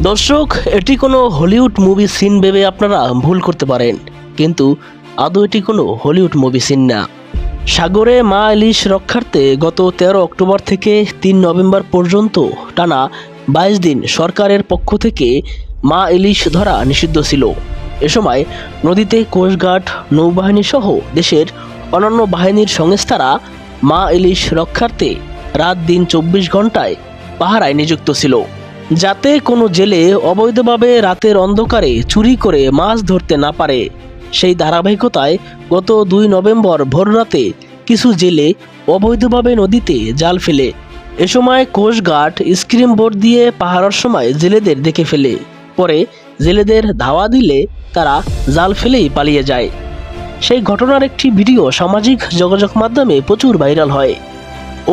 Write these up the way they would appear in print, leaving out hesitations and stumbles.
দর্শক, এটি কোনো হলিউড মুভি সিন ভেবে আপনারা ভুল করতে পারেন, কিন্তু আদৌ এটি কোনো হলিউড মুভি সিন না। সাগরে মা ইলিশ রক্ষার্থে গত 13 অক্টোবর থেকে 3 নভেম্বর পর্যন্ত টানা 22 দিন সরকারের পক্ষ থেকে মা ইলিশ ধরা নিষিদ্ধ ছিল। এ সময় নদীতে কোস্টগার্ড, নৌবাহিনী সহ দেশের অন্যান্য বাহিনীর সংস্থারা মা ইলিশ রক্ষার্থে রাত দিন 24 ঘন্টায় পাহারায় নিযুক্ত ছিল, যাতে কোনো জেলে অবৈধভাবে রাতের অন্ধকারে চুরি করে মাছ ধরতে না পারে। সেই ধারাবাহিকতায় গত 2 নভেম্বর ভোররাতে কিছু জেলে অবৈধভাবে নদীতে জাল ফেলে। এ সময় কোস্টগার্ড স্ক্রিম বোর্ড দিয়ে পাহারার সময় জেলেদের দেখে ফেলে। পরে জেলেদের ধাওয়া দিলে তারা জাল ফেলেই পালিয়ে যায়। সেই ঘটনার একটি ভিডিও সামাজিক যোগাযোগ মাধ্যমে প্রচুর ভাইরাল হয়।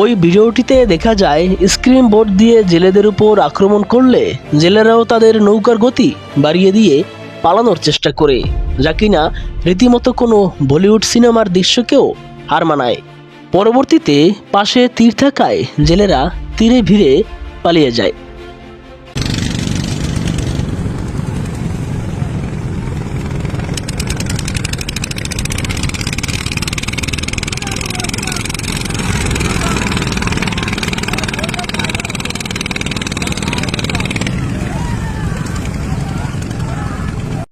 ওই ভিডিওটিতে দেখা যায় স্ক্রিম বোর্ড দিয়ে জেলেদের উপর আক্রমণ করলে জেলেরাও তাদের নৌকার গতি বাড়িয়ে দিয়ে পালানোর চেষ্টা করে, যা কিনা রীতিমতো কোনো বলিউড সিনেমার দৃশ্যকেও হার মানায়। পরবর্তীতে পাশে তীর থাকায় জেলেরা তীরে ভিড়ে পালিয়ে যায়।